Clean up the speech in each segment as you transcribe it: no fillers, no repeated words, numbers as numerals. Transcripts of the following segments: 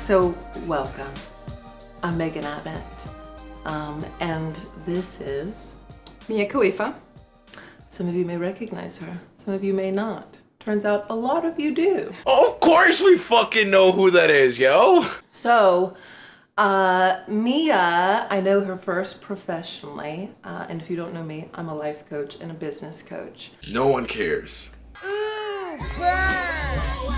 So welcome, I'm Megan Abbott, and this is Mia Khalifa. Some of you may recognize her, some of you may not. Turns out a lot of you do. Of course we fucking know who that is, yo. So, Mia, I know her first professionally, and if you don't know me, I'm a life coach and a business coach. No one cares.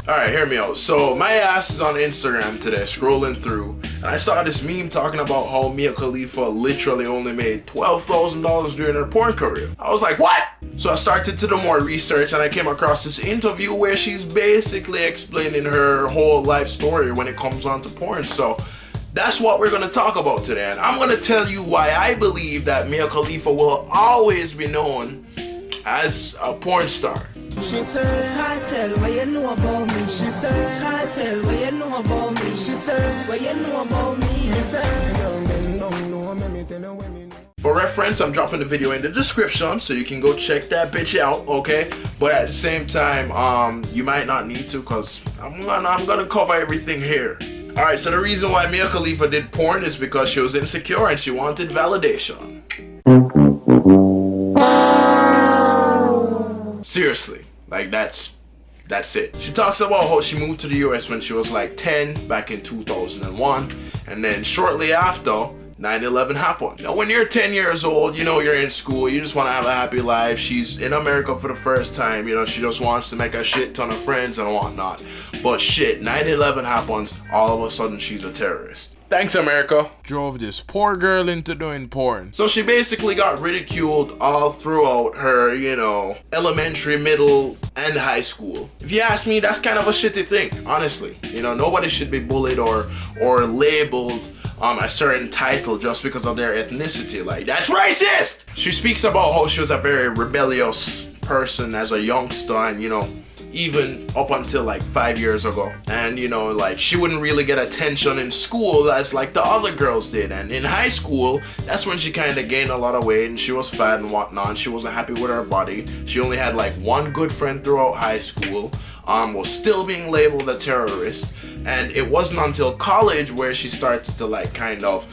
Alright, hear me out. So my ass is on Instagram today, scrolling through, and I saw this meme talking about how Mia Khalifa literally only made $12,000 during her porn career. I was like, what? So I started to do more research and I came across this interview where she's basically explaining her whole life story when it comes on to porn. So that's what we're gonna talk about today, and I'm gonna tell you why I believe that Mia Khalifa will always be known as a porn star. She said, can't tell what you know about me. She said, can't tell what you know about me. She said, what you know about me. He said, young men don't know me, tell the women. For reference, I'm dropping the video in the description so you can go check that bitch out, okay? But at the same time, you might not need to, cause I'm gonna cover everything here. Alright, so the reason why Mia Khalifa did porn is because she was insecure and she wanted validation. Seriously, like that's it. She talks about how she moved to the US when she was like 10 back in 2001, and then shortly after 9/11 happened. Now when you're 10 years old, you know, you're in school, you just want to have a happy life. She's in America for the first time, you know, she just wants to make a shit ton of friends and whatnot. But shit, 9/11 happens, all of a sudden she's a terrorist. Thanks, America. Drove this poor girl into doing porn. So she basically got ridiculed all throughout her, you know, elementary, middle, and high school. If you ask me, that's kind of a shitty thing, honestly. You know, nobody should be bullied or labeled a certain title just because of their ethnicity. Like, that's racist! She speaks about how she was a very rebellious person as a youngster, and, you know, even up until like 5 years ago, and you know, like she wouldn't really get attention in school as like the other girls did, and in high school that's when she kind of gained a lot of weight and she was fat and whatnot. She wasn't happy with her body. She only had like one good friend throughout high school, was still being labeled a terrorist, and it wasn't until college where she started to like kind of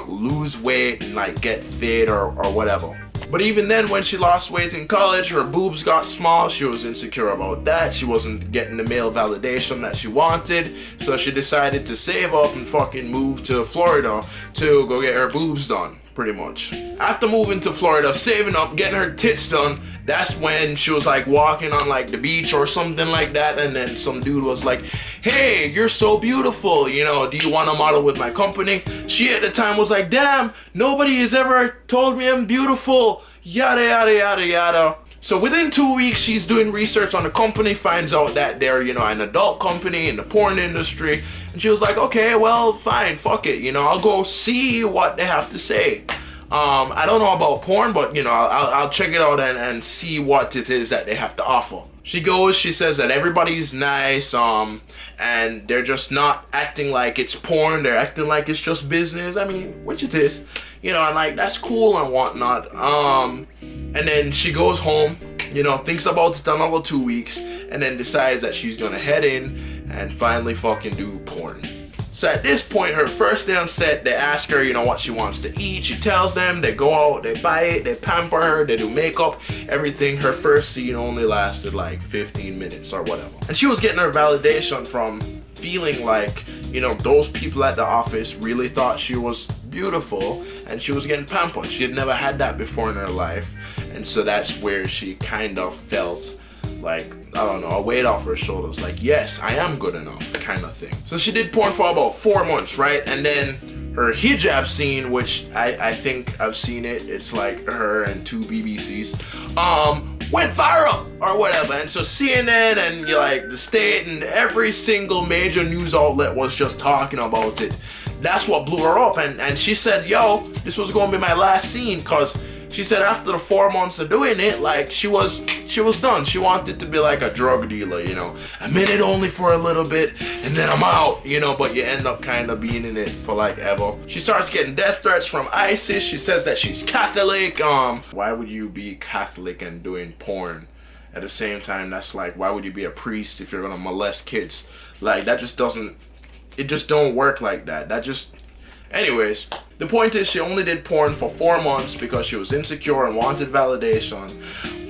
lose weight and like get fit or whatever. But even then, when she lost weight in college, her boobs got small. She was insecure about that. She wasn't getting the male validation that she wanted. So she decided to save up and fucking move to Florida to go get her boobs done, pretty much. After moving to Florida, saving up, getting her tits done, that's when she was like walking on like the beach or something like that, and then some dude was like, hey, you're so beautiful, you know, do you want to model with my company? She at the time was like, damn, nobody has ever told me I'm beautiful, yada yada yada yada. So within 2 weeks, she's doing research on the company, finds out that they're, you know, an adult company in the porn industry, and she was like, okay, well, fine, fuck it, you know, I'll go see what they have to say. I don't know about porn, but you know, I'll check it out and see what it is that they have to offer. She goes, she says that everybody's nice, and they're just not acting like it's porn, they're acting like it's just business. I mean, which it is, you know, and like that's cool and whatnot. And then she goes home, you know, thinks about it another 2 weeks, and then decides that she's gonna head in and finally fucking do porn. So at this point, her first day on set, they ask her, you know, what she wants to eat. She tells them, they go out, they buy it, they pamper her, they do makeup, everything. Her first scene only lasted like 15 minutes or whatever. And she was getting her validation from feeling like, you know, those people at the office really thought she was beautiful, and she was getting pampered. She had never had that before in her life. And so that's where she kind of felt like, I don't know, a weight off her shoulders, like, yes, I am good enough, kind of thing. So she did porn for about 4 months, right? And then her hijab scene, which I think I've seen it, it's like her and 2 BBCs, went viral or whatever. And so CNN and like the state and every single major news outlet was just talking about it. That's what blew her up, and she said, yo, this was gonna be my last scene, because she said after the 4 months of doing it, like she was done. She wanted to be like a drug dealer, you know. I'm in it only for a little bit and then I'm out, you know, but you end up kind of being in it for like ever. She starts getting death threats from ISIS. She says that she's Catholic. Why would you be Catholic and doing porn? At the same time, that's like, why would you be a priest if you're gonna molest kids? Like, that just doesn't it just don't work like that. That just, anyways, the point is she only did porn for 4 months because she was insecure and wanted validation.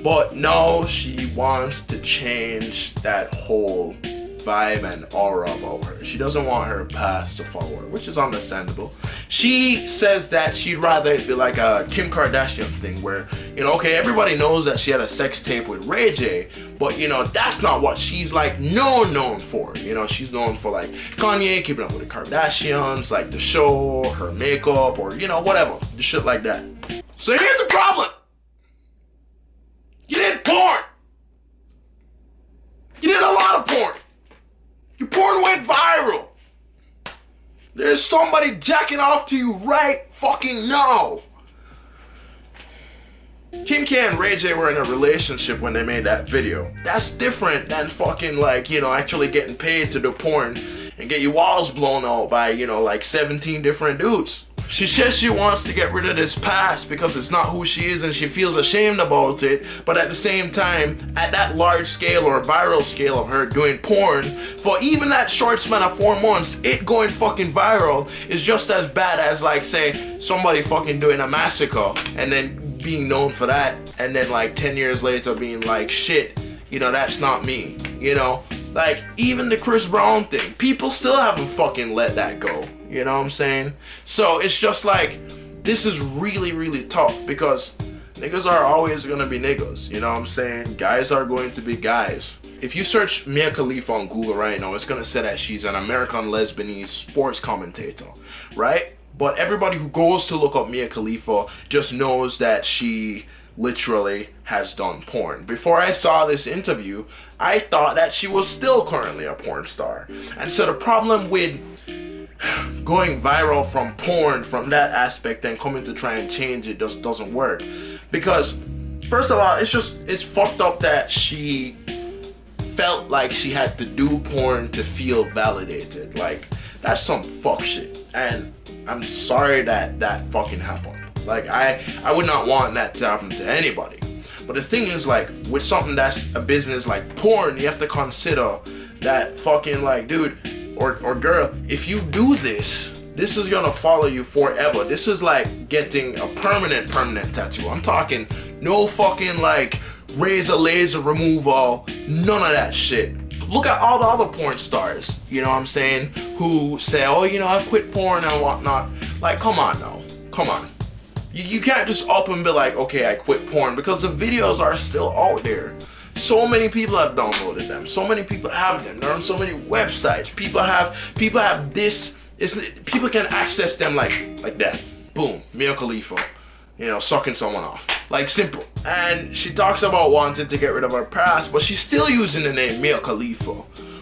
But now she wants to change that whole vibe and aura about her. She doesn't want her past to follow her, which is understandable. She says that she'd rather it be like a Kim Kardashian thing where, you know, okay, everybody knows that she had a sex tape with Ray J, but you know, that's not what she's like known for. You know, she's known for like Kanye, Keeping Up with the Kardashians, like the show, her makeup, or you know, whatever, the shit like that. So here's the problem. You did porn. You did a lot of porn. Your porn went viral. There's somebody jacking off to you right fucking now. Kim K and Ray J were in a relationship when they made that video. That's different than fucking like, you know, actually getting paid to do porn and get your walls blown out by, you know, like 17 different dudes. She says she wants to get rid of this past because it's not who she is and she feels ashamed about it, but at the same time, at that large scale or viral scale of her doing porn, for even that short span of 4 months, it going fucking viral is just as bad as like, say, somebody fucking doing a massacre and then being known for that, and then like 10 years later being like, shit, you know, that's not me, you know? Like, even the Chris Brown thing, people still haven't fucking let that go. You know what I'm saying? So it's just like, this is really, really tough because niggas are always gonna be niggas. You know what I'm saying? Guys are going to be guys. If you search Mia Khalifa on Google right now, it's gonna say that she's an American Lebanese sports commentator, right? But everybody who goes to look up Mia Khalifa just knows that she literally has done porn. Before I saw this interview, I thought that she was still currently a porn star. And so the problem with going viral from porn from that aspect and coming to try and change it just doesn't work. Because first of all, it's fucked up that she felt like she had to do porn to feel validated. Like, that's some fuck shit. And I'm sorry that that fucking happened. Like, I would not want that to happen to anybody. But the thing is, like, with something that's a business like porn, you have to consider that fucking, like, dude or girl, if you do this, this is gonna follow you forever. This is like getting a permanent tattoo. I'm talking no fucking like razor laser removal, none of that shit. Look at all the other porn stars, you know what I'm saying, who say, oh, you know, I quit porn and whatnot. Like, come on now, come on. You can't just up and be like, okay, I quit porn, because the videos are still out there. So many people have downloaded them. So many people have them. They're on so many websites. People have this. People can access them like that. Boom, Mia Khalifa, you know, sucking someone off. Like, simple. And she talks about wanting to get rid of her past, but she's still using the name Mia Khalifa,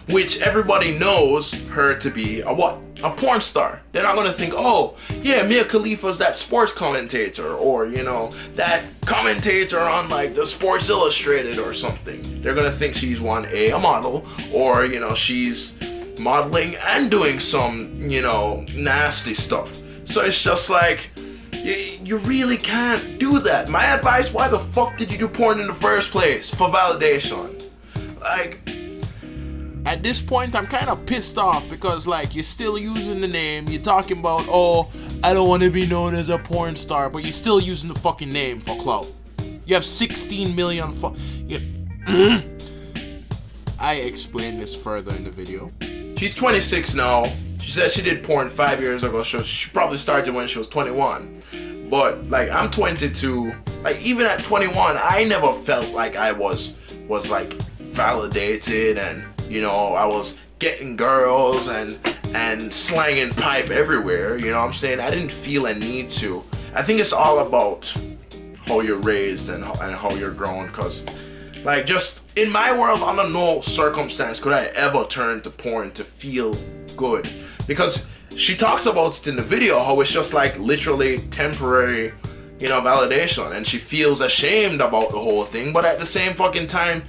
which everybody knows her to be a what? A porn star. They're not gonna think, oh, yeah, Mia Khalifa's that sports commentator, or, you know, that commentator on like the Sports Illustrated or something. They're gonna think she's a model, or, you know, she's modeling and doing some, you know, nasty stuff. So it's just like, you really can't do that. My advice, why the fuck did you do porn in the first place? For validation. Like, at this point, I'm kind of pissed off because, like, you're still using the name. You're talking about, oh, I don't want to be known as a porn star, but you're still using the fucking name for clout. You have 16 million I explained this further in the video. She's 26 now. She said she did porn 5 years ago, so she probably started when she was 21. But, like, I'm 22. Like, even at 21, I never felt like I was like, validated, and, you know, I was getting girls and slanging pipe everywhere, you know what I'm saying? I didn't feel a need to. I think it's all about how you're raised and how you're grown, because, like, just in my world, under no circumstance could I ever turn to porn to feel good. Because she talks about it in the video, how it's just like literally temporary, you know, validation, and she feels ashamed about the whole thing, but at the same fucking time,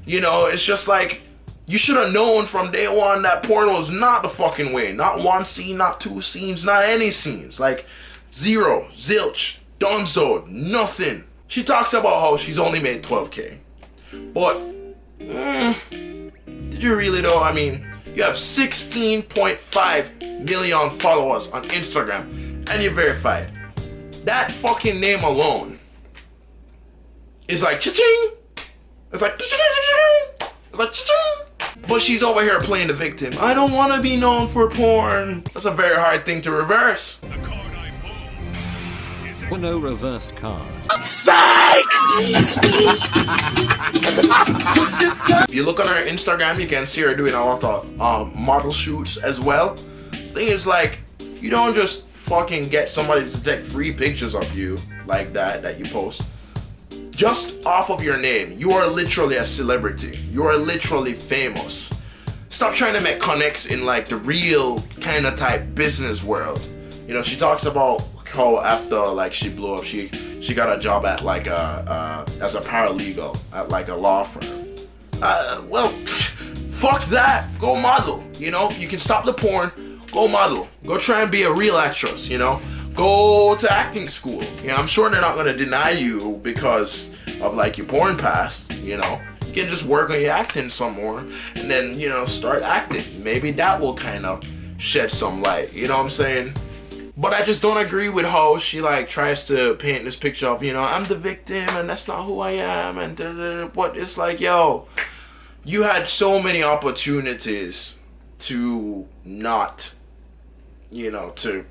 you know, it's just like, you should have known from day one that porn was not the fucking way. Not one scene, not two scenes, not any scenes. Like, zero, zilch, dunzo, nothing. She talks about how she's only made 12K. But, did you really though? I mean, You have 16.5 million followers on Instagram and you're verified. That fucking name alone is like cha-ching. It's like cha-ching. It's like cha-ching. But she's over here playing the victim. I don't want to be known for porn. That's a very hard thing to reverse. Well, no reverse card. Psych! If you look on her Instagram, you can see her doing a lot of model shoots as well. Thing is, like, you don't just fucking get somebody to take free pictures of you like that you post. Just off of your name, you are literally a celebrity. You are literally famous. Stop trying to make connects in like the real kind of type business world. You know, she talks about how after like she blew up, she got a job at like as a paralegal at like a law firm. Well, fuck that. Go model. You know, you can stop the porn. Go model. Go try and be a real actress. You know, go to acting school. You know, I'm sure they're not gonna deny you because of like your porn past. You know, you can just work on your acting some more, and then you know start acting. Maybe that will kind of shed some light. You know what I'm saying? But I just don't agree with how she like tries to paint this picture of, you know, I'm the victim and that's not who I am and what it's like, yo, you had so many opportunities to not, you know, to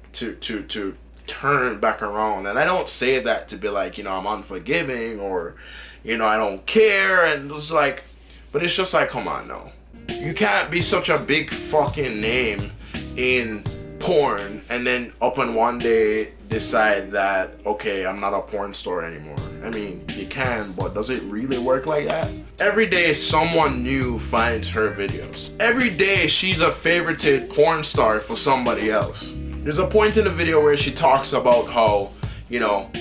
turn back around. And I don't say that to be like, you know, I'm unforgiving or, you know, I don't care, and it's like, but it's just like, come on, no. You can't be such a big fucking name in porn and then up and one day decide that, okay, I'm not a porn star anymore. I mean, you can, but does it really work like that? Every day someone new finds her videos. Every day she's a favorited porn star for somebody else. There's a point in the video where she talks about how, you know,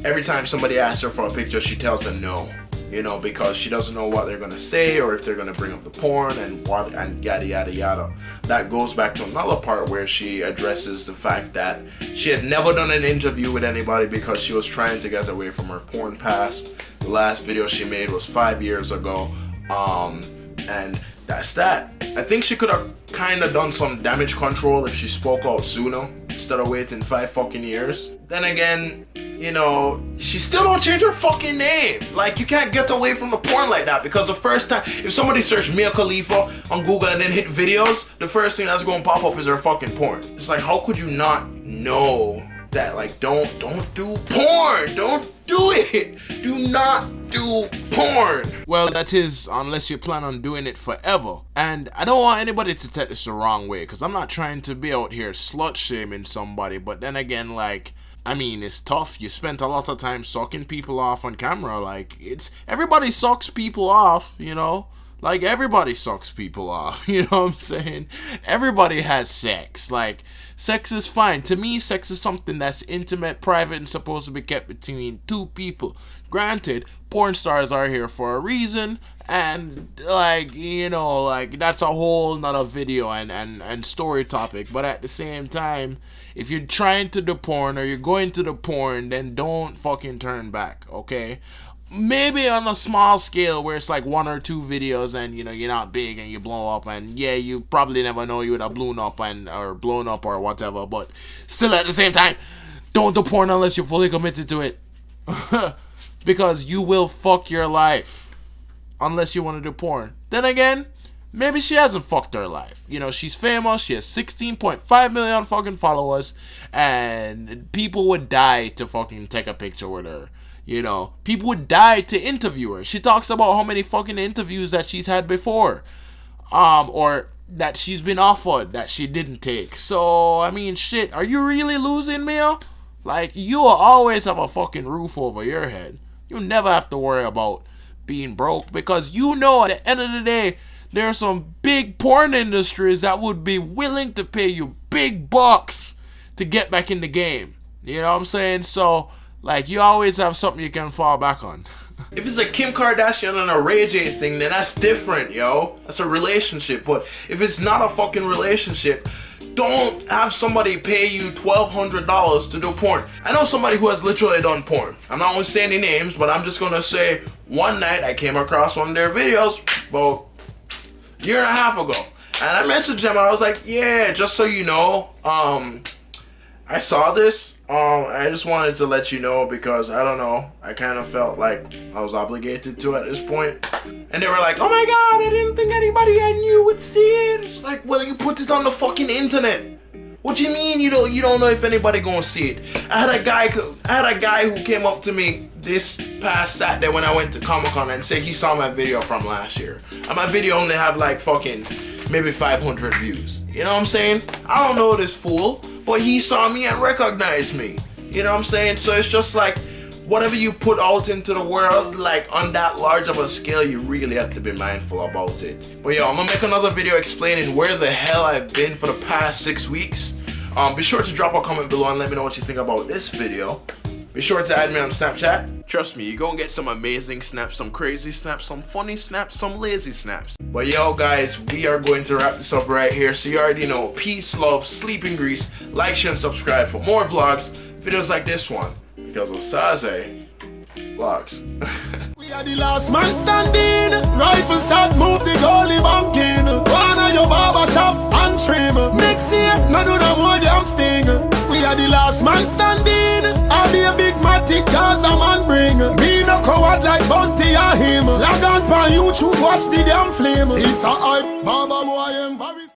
every time somebody asks her for a picture, she tells them no. You know, because she doesn't know what they're gonna say or if they're gonna bring up the porn and what and yada yada yada. That goes back to another part where she addresses the fact that she had never done an interview with anybody because she was trying to get away from her porn past. The last video she made was 5 years ago, and that's that. I think she could have kind of done some damage control if she spoke out sooner instead of waiting 5 fucking years. Then again, you know, she still don't change her fucking name. Like, you can't get away from the porn like that, because the first time, if somebody searched Mia Khalifa on Google and then hit videos, the first thing that's going to pop up is her fucking porn. It's like, how could you not know that? Like, don't do porn. Don't do it. Do not do porn. Well, that is, unless you plan on doing it forever. And I don't want anybody to take this the wrong way, because I'm not trying to be out here slut shaming somebody, but then again, like, I mean, it's tough. You spent a lot of time sucking people off on camera. Like, everybody sucks people off, you know? Like, everybody sucks people off, you know what I'm saying? Everybody has sex. Like, sex is fine. To me, sex is something that's intimate, private, and supposed to be kept between two people. Granted, porn stars are here for a reason, and, like, you know, like, that's a whole nother video and story topic. But at the same time, if you're trying to do porn or you're going to do porn, then don't fucking turn back, okay? Maybe on a small scale where it's like 1 or 2 videos and, you know, you're not big and you blow up, and yeah, you probably never know you would have blown up or whatever, but still at the same time, don't do porn unless you're fully committed to it. Because you will fuck your life unless you want to do porn. Then again, maybe she hasn't fucked her life. You know, she's famous. She has 16.5 million fucking followers, and people would die to fucking take a picture with her. You know, people would die to interview her. She talks about how many fucking interviews that she's had before, or that she's been offered that she didn't take. So, I mean, shit, are you really losing, Mia? Like, you'll always have a fucking roof over your head. You never have to worry about being broke, because you know at the end of the day, there are some big porn industries that would be willing to pay you big bucks to get back in the game. You know what I'm saying? So, like, you always have something you can fall back on. If it's a Kim Kardashian and a Ray J thing, then that's different, yo. That's a relationship. But if it's not a fucking relationship, don't have somebody pay you $1,200 to do porn. I know somebody who has literally done porn. I'm not going to say any names, but I'm just going to say one night I came across one of their videos about a year and a half ago. And I messaged him and I was like, yeah, just so you know, I saw this. I just wanted to let you know because I don't know. I kind of felt like I was obligated to at this point. And they were like, oh my God, I didn't think anybody I knew would see it. It's like, well, you put it on the fucking internet. What you mean you don't know if anybody gonna see it? I had a guy who came up to me this past Saturday when I went to Comic-Con and said he saw my video from last year. And my video only have like fucking maybe 500 views. You know what I'm saying? I don't know this fool, but he saw me and recognized me. You know what I'm saying? So it's just like, whatever you put out into the world, like on that large of a scale, you really have to be mindful about it. But yo, I'm gonna make another video explaining where the hell I've been for the past 6 weeks. Be sure to drop a comment below and let me know what you think about this video. Be sure to add me on Snapchat. Trust me, you're gonna get some amazing snaps, some crazy snaps, some funny snaps, some lazy snaps. But yo guys, we are going to wrap this up right here. So you already know, peace, love, sleep in grease. Like, share, and subscribe for more vlogs, videos like this one. Because OsazeVlogs. We are the last man standing. Rifle shot, move the goalie banking. Wanna your barber shop and trim. Next year, no do no more damn sting. We are the last man standing. I'll be a big matic cause a man bring. Me no coward like Bunty or him. Log on for YouTube, watch the damn flame. It's a hype, Baba boy embarrassed.